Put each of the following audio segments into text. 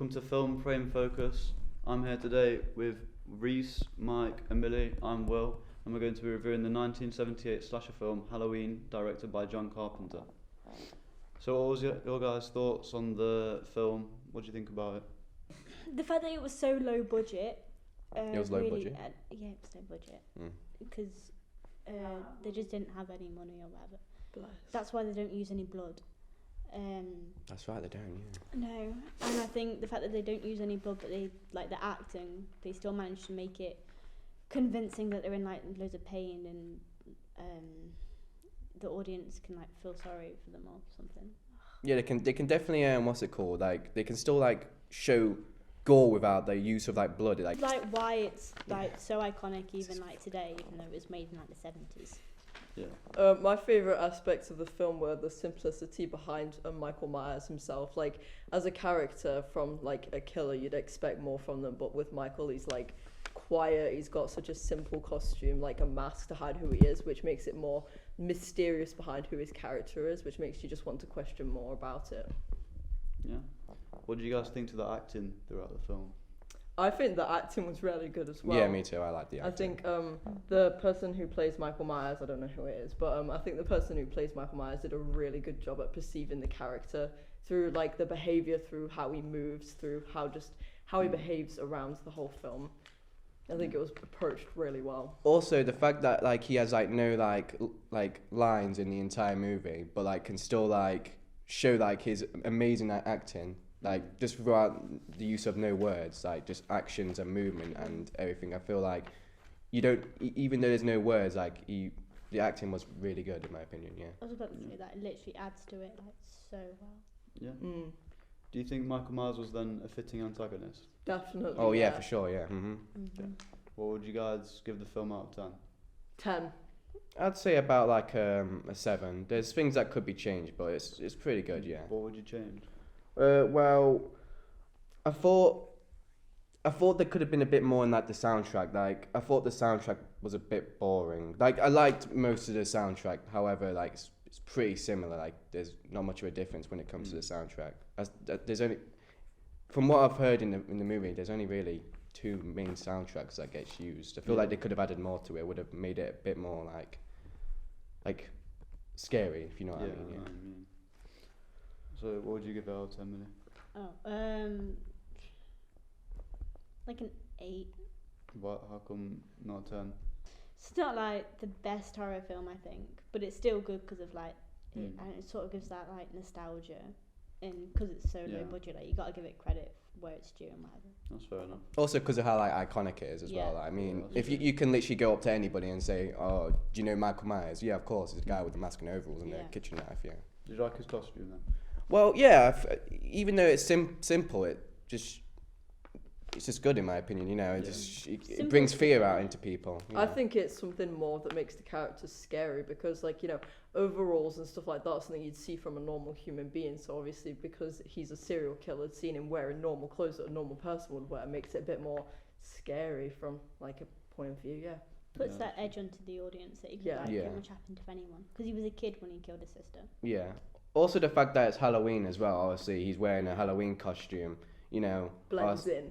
welcome to Film Frame Focus. I'm here today with Reese, Mike, and Millie. I'm Will, and we're going to be reviewing the 1978 slasher film Halloween, directed by John Carpenter. So what was your guys' thoughts on the film? What do you think about it? The fact that it was so low budget. It was low budget? Yeah, it was low budget. Because they just didn't have any money or whatever. That's why they don't use any blood. That's right, they don't, yeah. No, and I think the fact that they don't use any blood, but they like the acting, they still manage to make it convincing that they're in like loads of pain, and the audience can like feel sorry for them or something. Yeah, they can definitely what's it called? Like they can still like show gore without the use of like blood. Like why it's like so iconic even like today, even though it was made in like the 70s. Yeah. My favourite aspects of the film were the simplicity behind Michael Myers himself. Like, as a character from, like, a killer, you'd expect more from them, but with Michael, he's, like, quiet, he's got such a simple costume, like a mask to hide who he is, which makes it more mysterious behind who his character is, which makes you just want to question more about it. Yeah. What do you guys think to the acting throughout the film? I think the acting was really good as well. Yeah, me too. I like the acting. I think the person who plays Michael Myers, I don't know who it is, but I think the person who plays Michael Myers did a really good job at perceiving the character through like the behaviour, through how he moves, through how he behaves around the whole film. I think it was approached really well. Also, the fact that like he has like no like lines in the entire movie, but like can still like show like his amazing acting. Like, just throughout the use of no words, like, just actions and movement and everything. I feel like you don't, even though there's no words, like, the acting was really good, in my opinion, yeah. I was about to say that it literally adds to it, like, so well. Yeah. Do you think Michael Myers was then a fitting antagonist? Definitely. Oh, yeah, for sure, yeah. Okay. What would you guys give the film out of 10? 10. I'd say about, like, a 7. There's things that could be changed, but it's pretty good, yeah. What would you change? Well, I thought there could have been a bit more in like the soundtrack. Like I thought the soundtrack was a bit boring. Like I liked most of the soundtrack. However, like it's pretty similar. Like there's not much of a difference when it comes to the soundtrack. There's only, from what I've heard in the movie, there's only really 2 main soundtracks that gets used. I feel like they could have added more to it. Would have made it a bit more like scary, if you know what I mean. Yeah. I know what I mean. So what would you give it out of 10, Millie? Like an 8. What? How come not 10? It's not like the best horror film, I think, but it's still good because of like it, and it sort of gives that like nostalgia, and because it's so low budget, like you gotta give it credit where it's due and whatever. That's fair enough. Also because of how like iconic it is as well. Like, I mean, if you can literally go up to anybody and say, "Oh, do you know Michael Myers?" Yeah, of course, it's a guy with a mask and overalls and a kitchen knife. Yeah. Did you like his costume then? Well, yeah. Even though it's simple, it's just good in my opinion. You know, it brings fear out into people. I think it's something more that makes the characters scary because, like, you know, overalls and stuff like that are something you'd see from a normal human being. So obviously, because he's a serial killer, seeing him wearing normal clothes that a normal person would wear makes it a bit more scary from like a point of view. Yeah. Puts that edge onto the audience that it could pretty much happen to anyone because he was a kid when he killed his sister. Yeah. Also, the fact that it's Halloween as well. Obviously, he's wearing a Halloween costume. You know,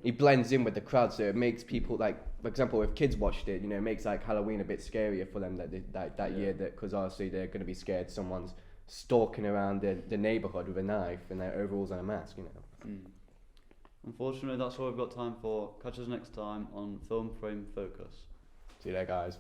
he blends in with the crowd, so it makes people like, for example, if kids watched it, you know, it makes like Halloween a bit scarier for them that year, because obviously they're going to be scared someone's stalking around the neighborhood with a knife and their overalls and a mask, you know. Unfortunately, that's all we've got time for. Catch us next time on Film Frame Focus. See you there, guys.